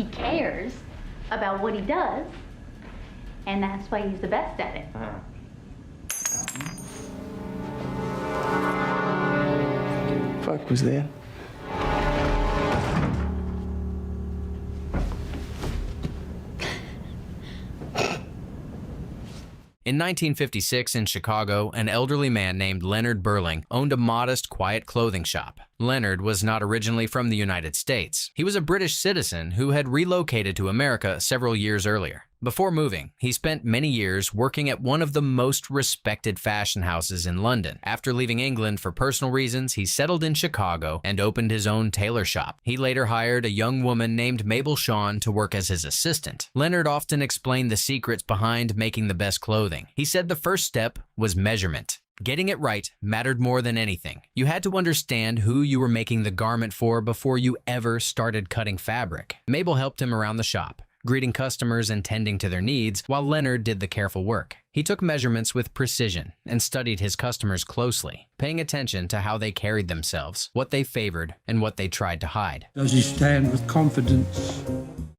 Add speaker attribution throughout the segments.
Speaker 1: He cares about what he does, and that's why he's the best at it.
Speaker 2: Fuck was that?
Speaker 3: In 1956 in Chicago, an elderly man named Leonard Burling owned a modest, quiet clothing shop. Leonard was not originally from the United States. He was a British citizen who had relocated to America several years earlier. Before moving, he spent many years working at one of the most respected fashion houses in London. After leaving England for personal reasons, he settled in Chicago and opened his own tailor shop. He later hired a young woman named Mabel Shawn to work as his assistant. Leonard often explained the secrets behind making the best clothing. He said the first step was measurement. Getting it right mattered more than anything. You had to understand who you were making the garment for before you ever started cutting fabric. Mabel helped him around the shop, greeting customers and tending to their needs, while Leonard did the careful work. He took measurements with precision and studied his customers closely, paying attention to how they carried themselves, what they favored, and what they tried to hide.
Speaker 4: Does he stand with confidence?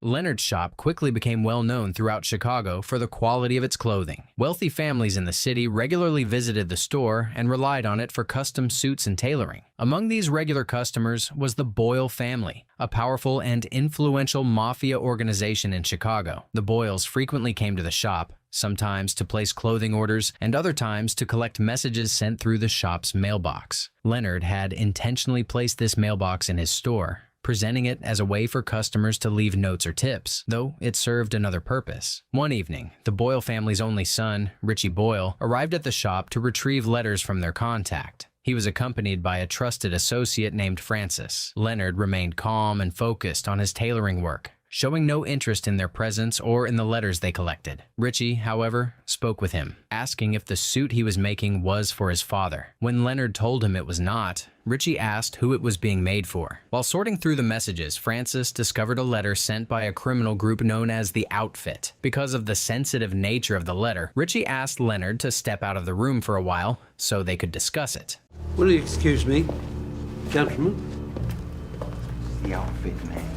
Speaker 3: Leonard's shop quickly became well known throughout Chicago for the quality of its clothing. Wealthy families in the city regularly visited the store and relied on it for custom suits and tailoring. Among these regular customers was the Boyle family, a powerful and influential mafia organization in Chicago. The Boyles frequently came to the shop, sometimes to place clothing orders and other times to collect messages sent through the shop's mailbox. Leonard had intentionally placed this mailbox in his store, presenting it as a way for customers to leave notes or tips, though it served another purpose. One evening, the Boyle family's only son, Richie Boyle, arrived at the shop to retrieve letters from their contact. He was accompanied by a trusted associate named Francis. Leonard remained calm and focused on his tailoring work, showing no interest in their presence or in the letters they collected. Richie, however, spoke with him, asking if the suit he was making was for his father. When Leonard told him it was not, Richie asked who it was being made for. While sorting through the messages, Francis discovered a letter sent by a criminal group known as the Outfit. Because of the sensitive nature of the letter, Richie asked Leonard to step out of the room for a while so they could discuss it.
Speaker 4: Will you excuse me, gentlemen?
Speaker 2: The Outfit, man.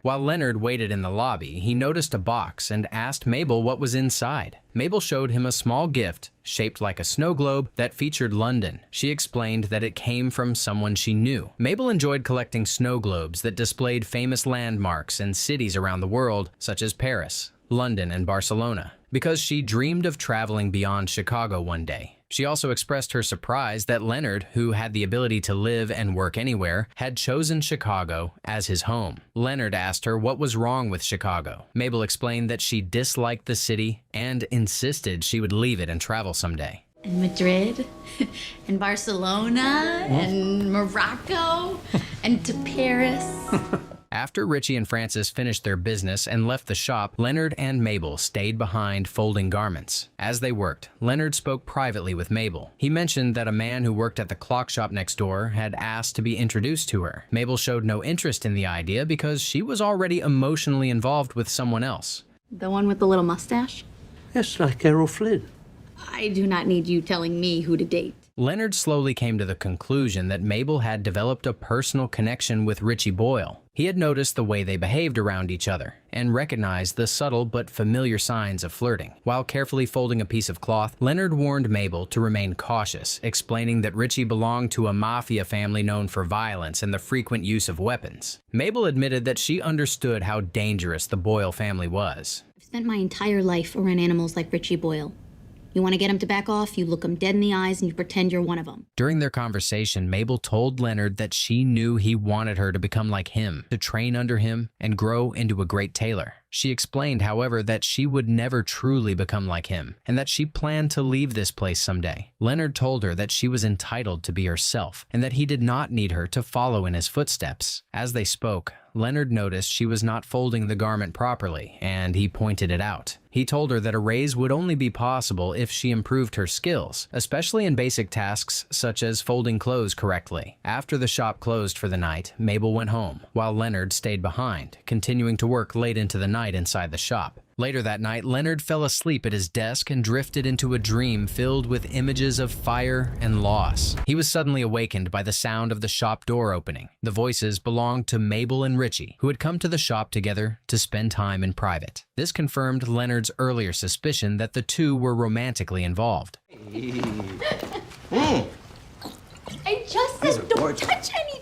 Speaker 3: While Leonard waited in the lobby, he noticed a box and asked Mabel what was inside. Mabel showed him a small gift shaped like a snow globe that featured London. She explained that it came from someone she knew. Mabel enjoyed collecting snow globes that displayed famous landmarks and cities around the world, such as Paris, London, and Barcelona, because she dreamed of traveling beyond Chicago one day. She also expressed her surprise that Leonard, who had the ability to live and work anywhere, had chosen Chicago as his home. Leonard asked her what was wrong with Chicago. Mabel explained that she disliked the city and insisted she would leave it and travel someday.
Speaker 1: And Madrid, and Barcelona, and Morocco, and to Paris.
Speaker 3: After Richie and Francis finished their business and left the shop, Leonard and Mabel stayed behind folding garments. As they worked, Leonard spoke privately with Mabel. He mentioned that a man who worked at the clock shop next door had asked to be introduced to her. Mabel showed no interest in the idea because she was already emotionally involved with someone else.
Speaker 1: The one with the little mustache?
Speaker 4: Yes, like Errol Flynn.
Speaker 1: I do not need you telling me who to date.
Speaker 3: Leonard slowly came to the conclusion that Mabel had developed a personal connection with Richie Boyle. He had noticed the way they behaved around each other and recognized the subtle but familiar signs of flirting. While carefully folding a piece of cloth, Leonard warned Mabel to remain cautious, explaining that Richie belonged to a mafia family known for violence and the frequent use of weapons. Mabel admitted that she understood how dangerous the Boyle family was.
Speaker 1: I've spent my entire life around animals like Richie Boyle. You want to get him to back off, you look him dead in the eyes and you pretend you're one of them.
Speaker 3: During their conversation, Mabel told Leonard that she knew he wanted her to become like him, to train under him and grow into a great tailor. She explained, however, that she would never truly become like him, and that she planned to leave this place someday. Leonard told her that she was entitled to be herself, and that he did not need her to follow in his footsteps. As they spoke, Leonard noticed she was not folding the garment properly, and he pointed it out. He told her that a raise would only be possible if she improved her skills, especially in basic tasks such as folding clothes correctly. After the shop closed for the night, Mabel went home, while Leonard stayed behind, continuing to work late into the night inside the shop. Later that night, Leonard fell asleep at his desk and drifted into a dream filled with images of fire and loss. He was suddenly awakened by the sound of the shop door opening. The voices belonged to Mabel and Richie, who had come to the shop together to spend time in private. This confirmed Leonard's earlier suspicion that the two were romantically involved.
Speaker 1: I just said don't touch anything!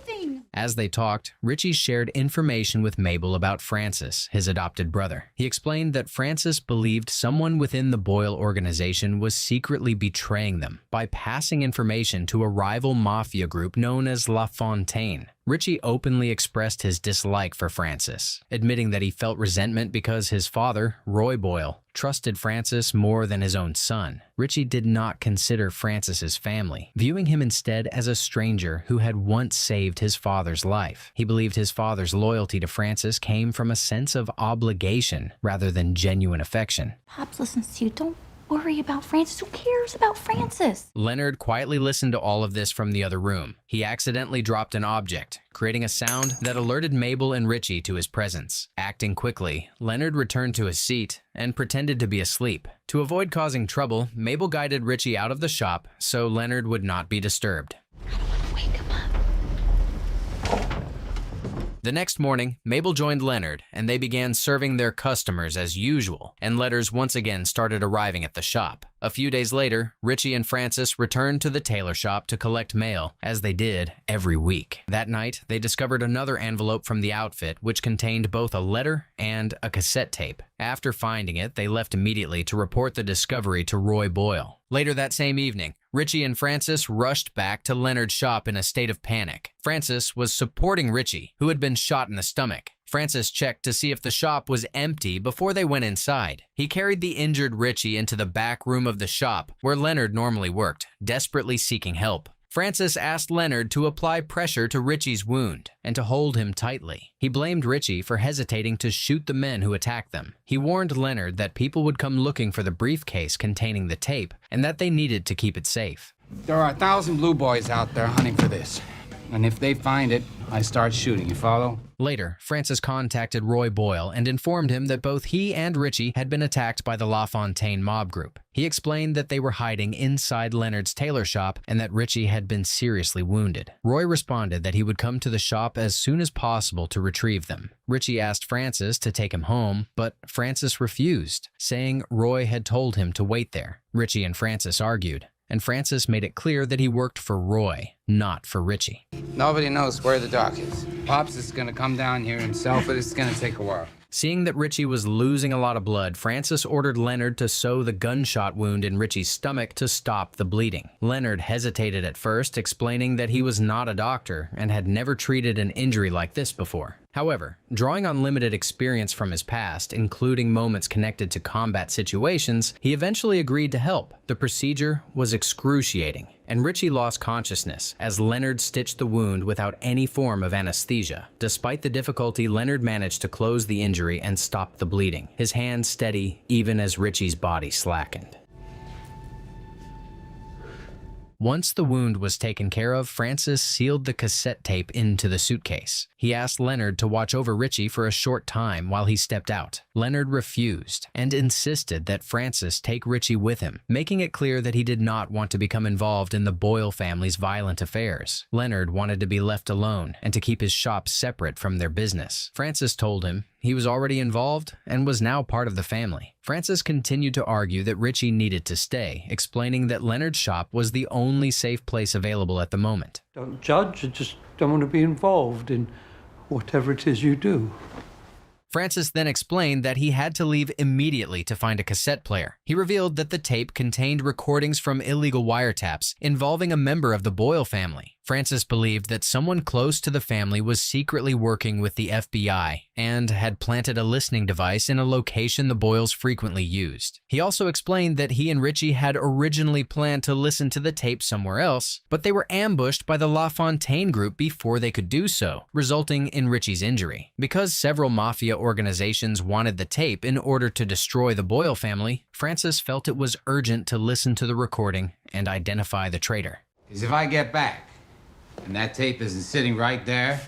Speaker 3: As they talked, Richie shared information with Mabel about Francis, his adopted brother. He explained that Francis believed someone within the Boyle organization was secretly betraying them by passing information to a rival mafia group known as La Fontaine. Richie openly expressed his dislike for Francis, admitting that he felt resentment because his father, Roy Boyle, trusted Francis more than his own son. Richie did not consider Francis's family, viewing him instead as a stranger who had once saved his father's life. He believed his father's loyalty to Francis came from a sense of obligation rather than genuine affection.
Speaker 1: Pops listens to you. Don't worry about Francis. Who cares about Francis?
Speaker 3: Leonard quietly listened to all of this from the other room. He accidentally dropped an object, creating a sound that alerted Mabel and Richie to his presence. Acting quickly, Leonard returned to his seat and pretended to be asleep. To avoid causing trouble, Mabel guided Richie out of the shop so Leonard would not be disturbed.
Speaker 1: I don't want to wake him up.
Speaker 3: The next morning, Mabel joined Leonard, and they began serving their customers as usual, and letters once again started arriving at the shop. A few days later, Richie and Francis returned to the Tailor shop to collect mail, as they did every week. That night, they discovered another envelope from the outfit, which contained both a letter and a cassette tape. After finding it, they left immediately to report the discovery to Roy Boyle. Later that same evening, Richie and Francis rushed back to Leonard's shop in a state of panic. Francis was supporting Richie, who had been shot in the stomach. Francis checked to see if the shop was empty before they went inside. He carried the injured Richie into the back room of the shop, where Leonard normally worked, desperately seeking help. Francis asked Leonard to apply pressure to Richie's wound and to hold him tightly. He blamed Richie for hesitating to shoot the men who attacked them. He warned Leonard that people would come looking for the briefcase containing the tape and that they needed to keep it safe.
Speaker 5: There are 1,000 blue boys out there hunting for this. And if they find it, I start shooting, you follow?
Speaker 3: Later, Francis contacted Roy Boyle and informed him that both he and Richie had been attacked by the La Fontaine mob group. He explained that they were hiding inside Leonard's tailor shop and that Richie had been seriously wounded. Roy responded that he would come to the shop as soon as possible to retrieve them. Richie asked Francis to take him home, but Francis refused, saying Roy had told him to wait there. Richie and Francis argued, and Francis made it clear that he worked for Roy, not for Richie.
Speaker 5: Nobody knows where the dock is. Pops is gonna come down here himself, but it's gonna take a while.
Speaker 3: Seeing that Richie was losing a lot of blood, Francis ordered Leonard to sew the gunshot wound in Richie's stomach to stop the bleeding. Leonard hesitated at first, explaining that he was not a doctor and had never treated an injury like this before. However, drawing on limited experience from his past, including moments connected to combat situations, he eventually agreed to help. The procedure was excruciating, and Richie lost consciousness as Leonard stitched the wound without any form of anesthesia. Despite the difficulty, Leonard managed to close the injury and stop the bleeding, his hands steady even as Richie's body slackened. Once the wound was taken care of, Francis sealed the cassette tape into the suitcase. He asked Leonard to watch over Richie for a short time while he stepped out. Leonard refused and insisted that Francis take Richie with him, making it clear that he did not want to become involved in the Boyle family's violent affairs. Leonard wanted to be left alone and to keep his shop separate from their business. Francis told him he was already involved and was now part of the family. Francis continued to argue that Richie needed to stay, explaining that Leonard's shop was the only safe place available at the moment.
Speaker 4: Don't judge, I just don't want to be involved in whatever it is you do.
Speaker 3: Francis then explained that he had to leave immediately to find a cassette player. He revealed that the tape contained recordings from illegal wiretaps involving a member of the Boyle family. Francis believed that someone close to the family was secretly working with the FBI and had planted a listening device in a location the Boyles frequently used. He also explained that he and Richie had originally planned to listen to the tape somewhere else, but they were ambushed by the La Fontaine group before they could do so, resulting in Richie's injury. Because several mafia organizations wanted the tape in order to destroy the Boyle family, Francis felt it was urgent to listen to the recording and identify the traitor.
Speaker 5: Because if I get back, and that tape isn't sitting right there,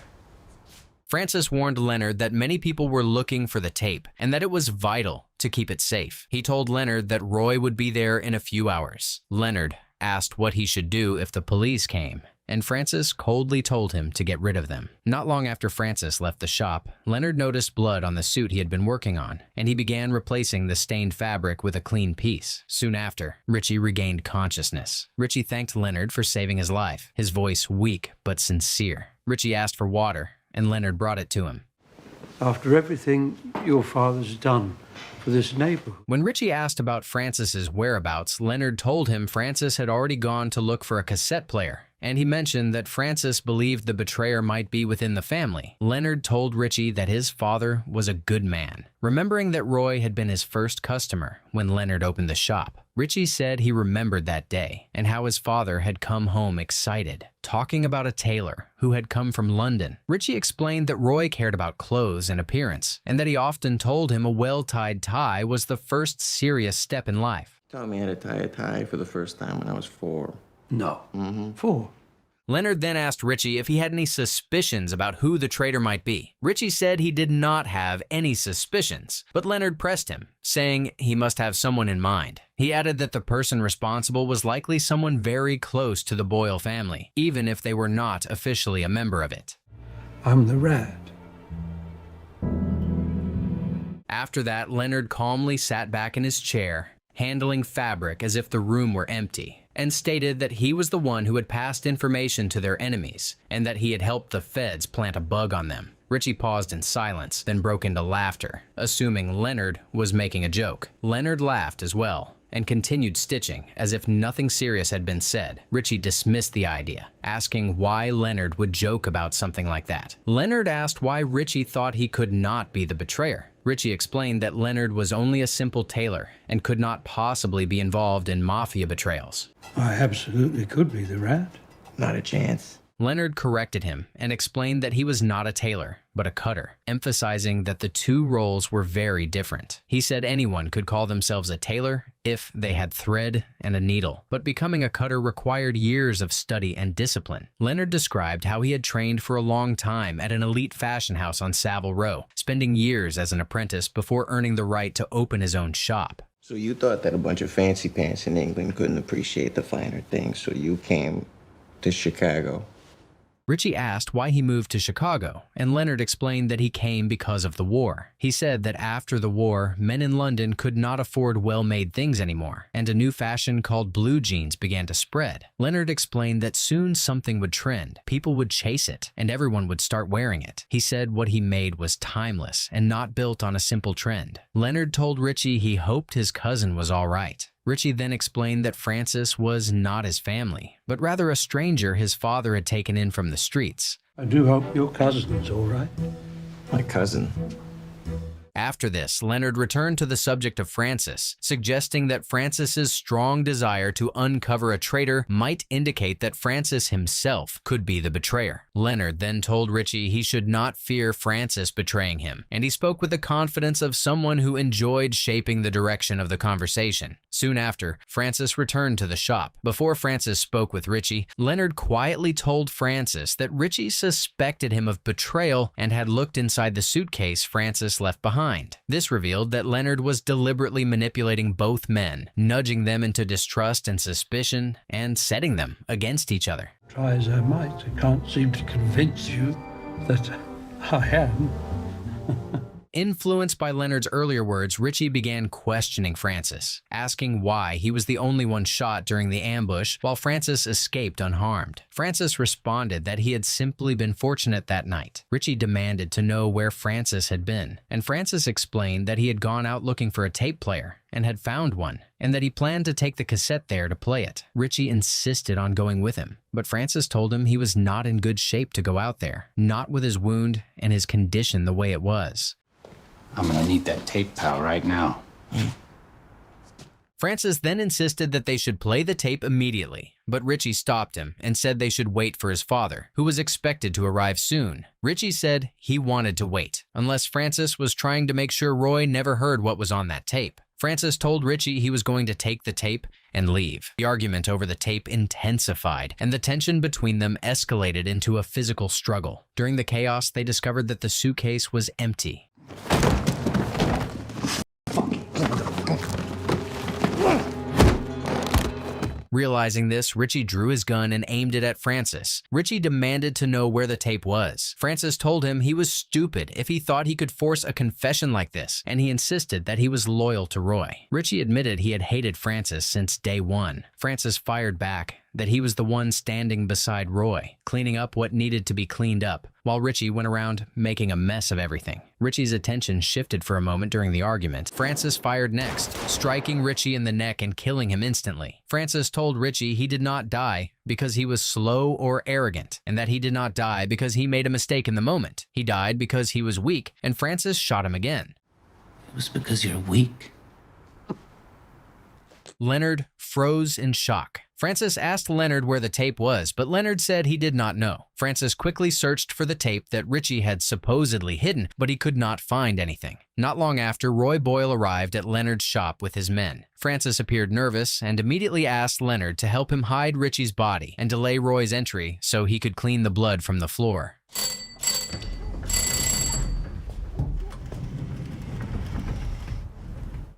Speaker 3: Francis warned Leonard that many people were looking for the tape and that it was vital to keep it safe. He told Leonard that Roy would be there in a few hours. Leonard asked what he should do if the police came, and Francis coldly told him to get rid of them. Not long after Francis left the shop, Leonard noticed blood on the suit he had been working on, and he began replacing the stained fabric with a clean piece. Soon after, Richie regained consciousness. Richie thanked Leonard for saving his life, his voice weak but sincere. Richie asked for water, and Leonard brought it to him.
Speaker 4: After everything your father's done for this neighborhood.
Speaker 3: When Richie asked about Francis's whereabouts, Leonard told him Francis had already gone to look for a cassette player, and he mentioned that Francis believed the betrayer might be within the family. Leonard told Richie that his father was a good man. Remembering that Roy had been his first customer when Leonard opened the shop, Richie said he remembered that day and how his father had come home excited, talking about a tailor who had come from London. Richie explained that Roy cared about clothes and appearance, and that he often told him a well-tied tie was the first serious step in life.
Speaker 2: Taught me how to tie a tie for the first time when I was 4.
Speaker 4: No. 4.
Speaker 3: Leonard then asked Richie if he had any suspicions about who the traitor might be. Richie said he did not have any suspicions, but Leonard pressed him, saying he must have someone in mind. He added that the person responsible was likely someone very close to the Boyle family, even if they were not officially a member of it.
Speaker 4: I'm the rat.
Speaker 3: After that, Leonard calmly sat back in his chair, handling fabric as if the room were empty, and stated that he was the one who had passed information to their enemies and that he had helped the feds plant a bug on them. Richie paused in silence, then broke into laughter, assuming Leonard was making a joke. Leonard laughed as well and continued stitching as if nothing serious had been said. Richie dismissed the idea, asking why Leonard would joke about something like that. Leonard asked why Richie thought he could not be the betrayer. Richie explained that Leonard was only a simple tailor and could not possibly be involved in Mafia betrayals.
Speaker 4: I absolutely could be the rat.
Speaker 2: Not a chance.
Speaker 3: Leonard corrected him and explained that he was not a tailor, but a cutter, emphasizing that the two roles were very different. He said anyone could call themselves a tailor if they had thread and a needle, but becoming a cutter required years of study and discipline. Leonard described how he had trained for a long time at an elite fashion house on Savile Row, spending years as an apprentice before earning the right to open his own shop.
Speaker 2: So you thought that a bunch of fancy pants in England couldn't appreciate the finer things, so you came to Chicago.
Speaker 3: Richie asked why he moved to Chicago, and Leonard explained that he came because of the war. He said that after the war, men in London could not afford well-made things anymore, and a new fashion called blue jeans began to spread. Leonard explained that soon something would trend, people would chase it, and everyone would start wearing it. He said what he made was timeless and not built on a simple trend. Leonard told Richie he hoped his cousin was all right. Richie then explained that Francis was not his family, but rather a stranger his father had taken in from the streets.
Speaker 4: I do hope your cousin's all right.
Speaker 2: My cousin.
Speaker 3: After this, Leonard returned to the subject of Francis, suggesting that Francis's strong desire to uncover a traitor might indicate that Francis himself could be the betrayer. Leonard then told Richie he should not fear Francis betraying him, and he spoke with the confidence of someone who enjoyed shaping the direction of the conversation. Soon after, Francis returned to the shop. Before Francis spoke with Richie, Leonard quietly told Francis that Richie suspected him of betrayal and had looked inside the suitcase Francis left behind. This revealed that Leonard was deliberately manipulating both men, nudging them into distrust and suspicion, and setting them against each other.
Speaker 4: Try as I might, I can't seem to convince you that I am.
Speaker 3: Influenced by Leonard's earlier words, Richie began questioning Francis, asking why he was the only one shot during the ambush while Francis escaped unharmed. Francis responded that he had simply been fortunate that night. Richie demanded to know where Francis had been, and Francis explained that he had gone out looking for a tape player and had found one, and that he planned to take the cassette there to play it. Richie insisted on going with him, but Francis told him he was not in good shape to go out there, not with his wound and his condition the way it was.
Speaker 5: I'm gonna need that tape, pal, right now.
Speaker 3: Francis then insisted that they should play the tape immediately, but Richie stopped him and said they should wait for his father, who was expected to arrive soon. Richie said he wanted to wait, unless Francis was trying to make sure Roy never heard what was on that tape. Francis told Richie he was going to take the tape and leave. The argument over the tape intensified, and the tension between them escalated into a physical struggle. During the chaos, they discovered that the suitcase was empty. Realizing this, Richie drew his gun and aimed it at Francis. Richie demanded to know where the tape was. Francis told him he was stupid if he thought he could force a confession like this, and he insisted that he was loyal to Roy. Richie admitted he had hated Francis since day one. Francis fired back that he was the one standing beside Roy, cleaning up what needed to be cleaned up, while Richie went around making a mess of everything. Richie's attention shifted for a moment during the argument. Francis fired next, striking Richie in the neck and killing him instantly. Francis told Richie he did not die because he was slow or arrogant, and that he did not die because he made a mistake in the moment. He died because he was weak, and Francis shot him again.
Speaker 6: It was because you're weak.
Speaker 3: Leonard froze in shock. Francis asked Leonard where the tape was, but Leonard said he did not know. Francis quickly searched for the tape that Richie had supposedly hidden, but he could not find anything. Not long after, Roy Boyle arrived at Leonard's shop with his men. Francis appeared nervous and immediately asked Leonard to help him hide Richie's body and delay Roy's entry so he could clean the blood from the floor.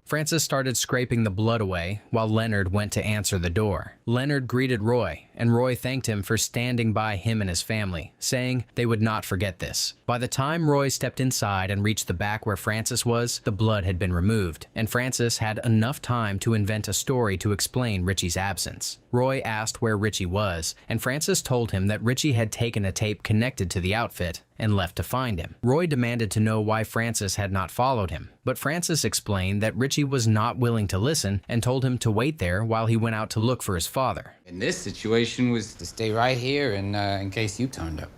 Speaker 3: Francis started scraping the blood away while Leonard went to answer the door. Leonard greeted Roy, and Roy thanked him for standing by him and his family, saying they would not forget this. By the time Roy stepped inside and reached the back where Francis was, the blood had been removed, and Francis had enough time to invent a story to explain Richie's absence. Roy asked where Richie was, and Francis told him that Richie had taken a tape connected to the outfit and left to find him. Roy demanded to know why Francis had not followed him, but Francis explained that Richie was not willing to listen and told him to wait there while he went out to look for his father.
Speaker 5: In this situation was to stay right here and in case you turned up.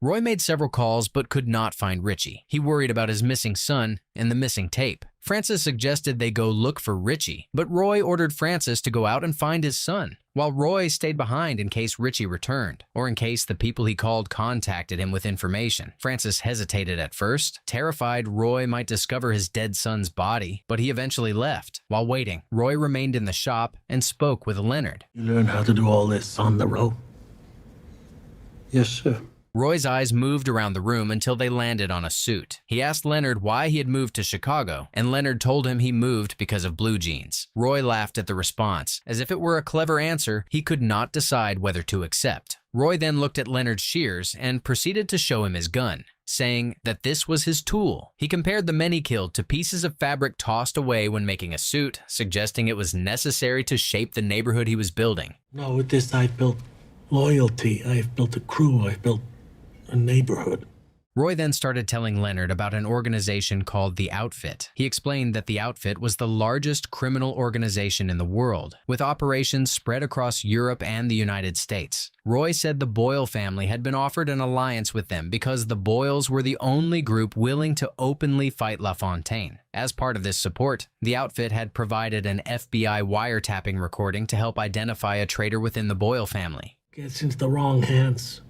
Speaker 3: Roy made several calls but could not find Richie. He worried about his missing son and the missing tape. Francis suggested they go look for Richie, but Roy ordered Francis to go out and find his son, while Roy stayed behind in case Richie returned, or in case the people he called contacted him with information. Francis hesitated at first, terrified Roy might discover his dead son's body, but he eventually left. While waiting, Roy remained in the shop and spoke with Leonard.
Speaker 6: You learn how to do all this on the road?
Speaker 4: Yes, sir.
Speaker 3: Roy's eyes moved around the room until they landed on a suit. He asked Leonard why he had moved to Chicago, and Leonard told him he moved because of blue jeans. Roy laughed at the response. As if it were a clever answer, he could not decide whether to accept. Roy then looked at Leonard's shears and proceeded to show him his gun, saying that this was his tool. He compared the men he killed to pieces of fabric tossed away when making a suit, suggesting it was necessary to shape the neighborhood he was building.
Speaker 6: No, with this I've built loyalty, I've built a crew, I've built a neighborhood.
Speaker 3: Roy then started telling Leonard about an organization called The Outfit. He explained that The Outfit was the largest criminal organization in the world, with operations spread across Europe and the United States. Roy said the Boyle family had been offered an alliance with them because the Boyles were the only group willing to openly fight LaFontaine. As part of this support, The Outfit had provided an FBI wiretapping recording to help identify a traitor within the Boyle family.
Speaker 6: Gets into the wrong hands,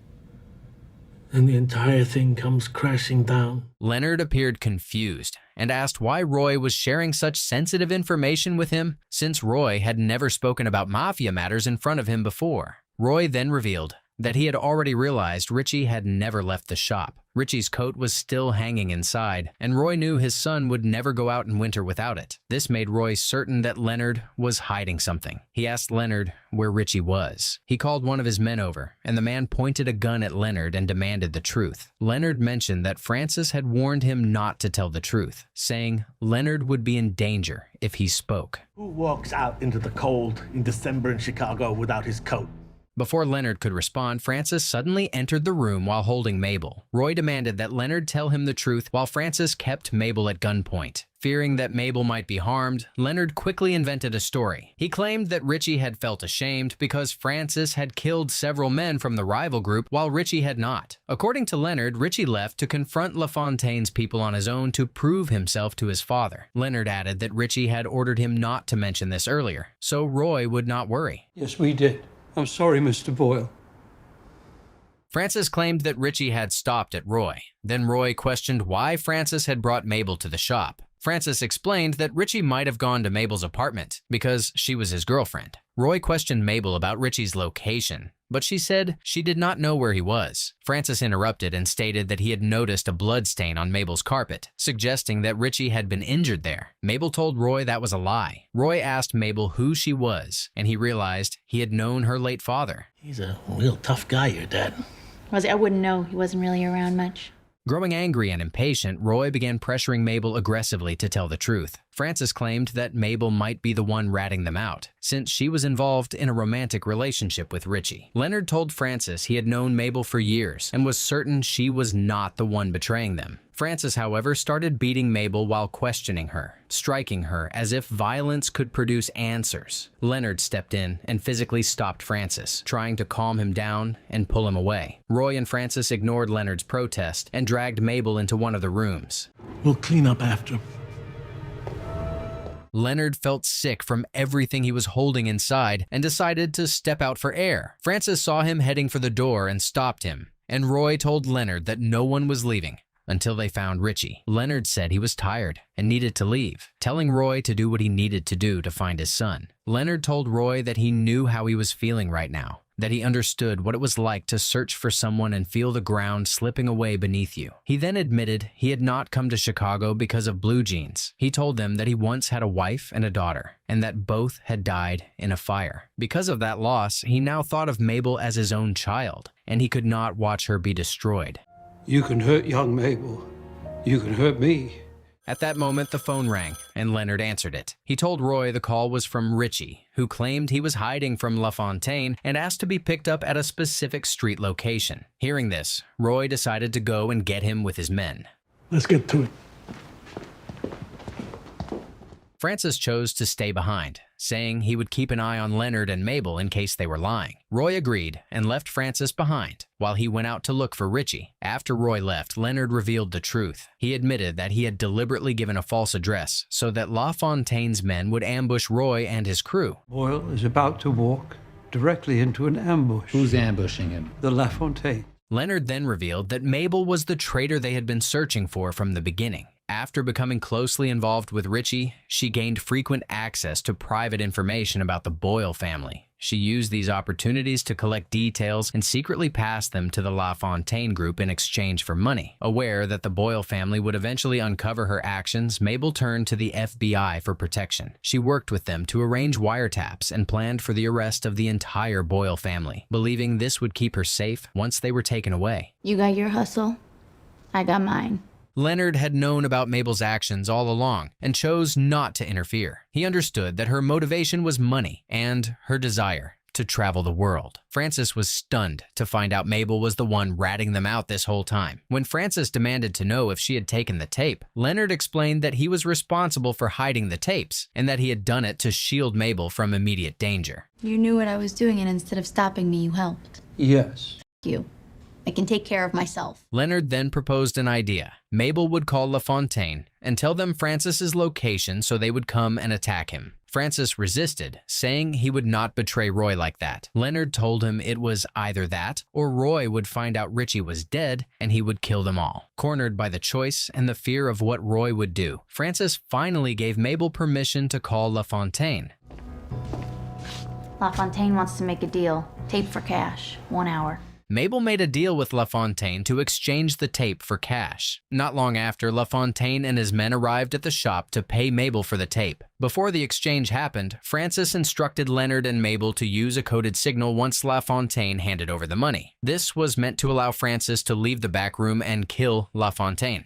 Speaker 6: and the entire thing comes crashing down.
Speaker 3: Leonard appeared confused and asked why Roy was sharing such sensitive information with him, since Roy had never spoken about Mafia matters in front of him before. Roy then revealed that he had already realized Richie had never left the shop. Richie's coat was still hanging inside, and Roy knew his son would never go out in winter without it. This made Roy certain that Leonard was hiding something. He asked Leonard where Richie was. He called one of his men over, and the man pointed a gun at Leonard and demanded the truth. Leonard mentioned that Francis had warned him not to tell the truth, saying Leonard would be in danger if he spoke.
Speaker 7: Who walks out into the cold in December in Chicago without his coat?
Speaker 3: Before Leonard could respond, Francis suddenly entered the room while holding Mabel. Roy demanded that Leonard tell him the truth while Francis kept Mabel at gunpoint. Fearing that Mabel might be harmed, Leonard quickly invented a story. He claimed that Richie had felt ashamed because Francis had killed several men from the rival group while Richie had not. According to Leonard, Richie left to confront LaFontaine's people on his own to prove himself to his father. Leonard added that Richie had ordered him not to mention this earlier, so Roy would not worry.
Speaker 4: Yes, we did. I'm sorry, Mr. Boyle.
Speaker 3: Francis claimed that Richie had stopped at Roy. Then Roy questioned why Francis had brought Mabel to the shop. Francis explained that Richie might have gone to Mabel's apartment because she was his girlfriend. Roy questioned Mabel about Richie's location, but she said she did not know where he was. Francis interrupted and stated that he had noticed a blood stain on Mabel's carpet, suggesting that Richie had been injured there. Mabel told Roy that was a lie. Roy asked Mabel who she was, and he realized he had known her late father.
Speaker 6: He's a real tough guy, your dad.
Speaker 1: I wouldn't know. He wasn't really around much.
Speaker 3: Growing angry and impatient, Roy began pressuring Mabel aggressively to tell the truth. Francis claimed that Mabel might be the one ratting them out, since she was involved in a romantic relationship with Richie. Leonard told Francis he had known Mabel for years and was certain she was not the one betraying them. Francis, however, started beating Mabel while questioning her, striking her as if violence could produce answers. Leonard stepped in and physically stopped Francis, trying to calm him down and pull him away. Roy and Francis ignored Leonard's protest and dragged Mabel into one of the rooms.
Speaker 6: We'll clean up after.
Speaker 3: Leonard felt sick from everything he was holding inside and decided to step out for air. Francis saw him heading for the door and stopped him, and Roy told Leonard that no one was leaving until they found Richie. Leonard said he was tired and needed to leave, telling Roy to do what he needed to do to find his son. Leonard told Roy that he knew how he was feeling right now, that he understood what it was like to search for someone and feel the ground slipping away beneath you. He then admitted he had not come to Chicago because of blue jeans. He told them that he once had a wife and a daughter, and that both had died in a fire. Because of that loss, he now thought of Mabel as his own child, and he could not watch her be destroyed.
Speaker 4: You can hurt young Mabel. You can hurt me.
Speaker 3: At that moment, the phone rang, and Leonard answered it. He told Roy the call was from Richie, who claimed he was hiding from LaFontaine and asked to be picked up at a specific street location. Hearing this, Roy decided to go and get him with his men.
Speaker 6: Let's get to it.
Speaker 3: Francis chose to stay behind, saying he would keep an eye on Leonard and Mabel in case they were lying. Roy agreed and left Francis behind while he went out to look for Richie. After Roy left, Leonard revealed the truth. He admitted that he had deliberately given a false address so that LaFontaine's men would ambush Roy and his crew.
Speaker 4: Boyle is about to walk directly into an ambush.
Speaker 5: Who's ambushing him?
Speaker 4: The LaFontaine.
Speaker 3: Leonard then revealed that Mabel was the traitor they had been searching for from the beginning. After becoming closely involved with Richie, she gained frequent access to private information about the Boyle family. She used these opportunities to collect details and secretly pass them to the LaFontaine group in exchange for money. Aware that the Boyle family would eventually uncover her actions, Mabel turned to the FBI for protection. She worked with them to arrange wiretaps and planned for the arrest of the entire Boyle family, believing this would keep her safe once they were taken away.
Speaker 1: You got your hustle. I got mine.
Speaker 3: Leonard had known about Mabel's actions all along and chose not to interfere. He understood that her motivation was money and her desire to travel the world. Francis was stunned to find out Mabel was the one ratting them out this whole time. When Francis demanded to know if she had taken the tape, Leonard explained that he was responsible for hiding the tapes and that he had done it to shield Mabel from immediate danger.
Speaker 1: You knew what I was doing, and instead of stopping me, you helped.
Speaker 4: Yes.
Speaker 1: You. I can take care of myself.
Speaker 3: Leonard then proposed an idea. Mabel would call LaFontaine and tell them Francis's location so they would come and attack him. Francis resisted, saying he would not betray Roy like that. Leonard told him it was either that or Roy would find out Richie was dead and he would kill them all. Cornered by the choice and the fear of what Roy would do, Francis finally gave Mabel permission to call LaFontaine.
Speaker 1: LaFontaine wants to make a deal. Tape for cash. 1 hour.
Speaker 3: Mabel made a deal with LaFontaine to exchange the tape for cash. Not long after, LaFontaine and his men arrived at the shop to pay Mabel for the tape. Before the exchange happened, Francis instructed Leonard and Mabel to use a coded signal once LaFontaine handed over the money. This was meant to allow Francis to leave the back room and kill LaFontaine.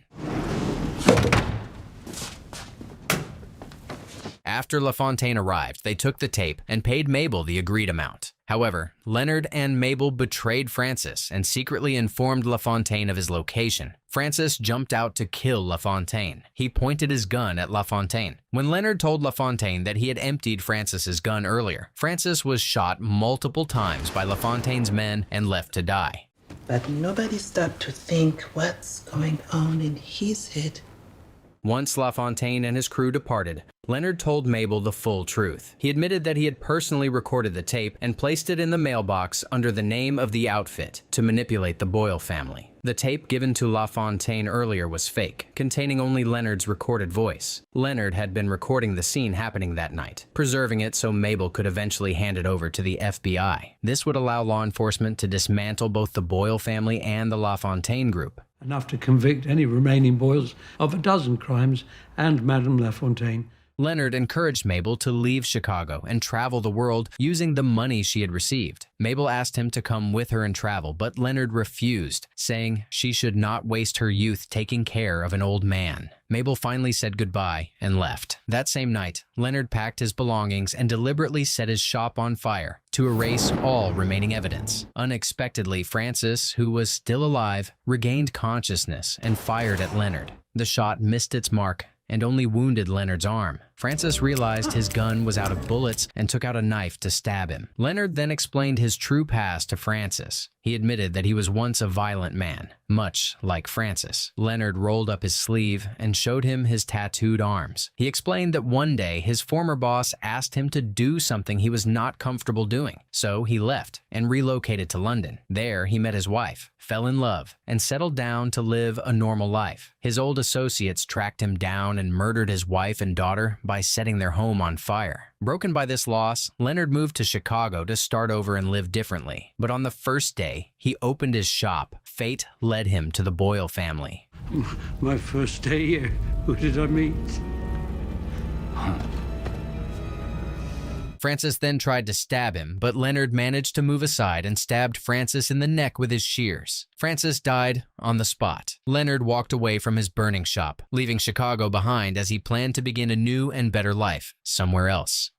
Speaker 3: After LaFontaine arrived, they took the tape and paid Mabel the agreed amount. However, Leonard and Mabel betrayed Francis and secretly informed LaFontaine of his location. Francis jumped out to kill LaFontaine. He pointed his gun at LaFontaine. When Leonard told LaFontaine that he had emptied Francis's gun earlier, Francis was shot multiple times by LaFontaine's men and left to die.
Speaker 8: But nobody stopped to think what's going on in his head.
Speaker 3: Once LaFontaine and his crew departed, Leonard told Mabel the full truth. He admitted that he had personally recorded the tape and placed it in the mailbox under the name of the outfit to manipulate the Boyle family. The tape given to LaFontaine earlier was fake, containing only Leonard's recorded voice. Leonard had been recording the scene happening that night, preserving it so Mabel could eventually hand it over to the FBI. This would allow law enforcement to dismantle both the Boyle family and the LaFontaine group.
Speaker 4: Enough to convict any remaining Boyles of a dozen crimes and Madame LaFontaine.
Speaker 3: Leonard encouraged Mabel to leave Chicago and travel the world using the money she had received. Mabel asked him to come with her and travel, but Leonard refused, saying she should not waste her youth taking care of an old man. Mabel finally said goodbye and left. That same night, Leonard packed his belongings and deliberately set his shop on fire to erase all remaining evidence. Unexpectedly, Frances, who was still alive, regained consciousness and fired at Leonard. The shot missed its mark and only wounded Leonard's arm. Francis realized his gun was out of bullets and took out a knife to stab him. Leonard then explained his true past to Francis. He admitted that he was once a violent man, much like Francis. Leonard rolled up his sleeve and showed him his tattooed arms. He explained that one day his former boss asked him to do something he was not comfortable doing, so he left and relocated to London. There, he met his wife, fell in love, and settled down to live a normal life. His old associates tracked him down and murdered his wife and daughter by setting their home on fire. Broken by this loss, Leonard moved to Chicago to start over and live differently. But on the first day he opened his shop, fate led him to the Boyle family.
Speaker 4: My first day here, who did I meet?
Speaker 3: Francis then tried to stab him, but Leonard managed to move aside and stabbed Francis in the neck with his shears. Francis died on the spot. Leonard walked away from his burning shop, leaving Chicago behind as he planned to begin a new and better life somewhere else.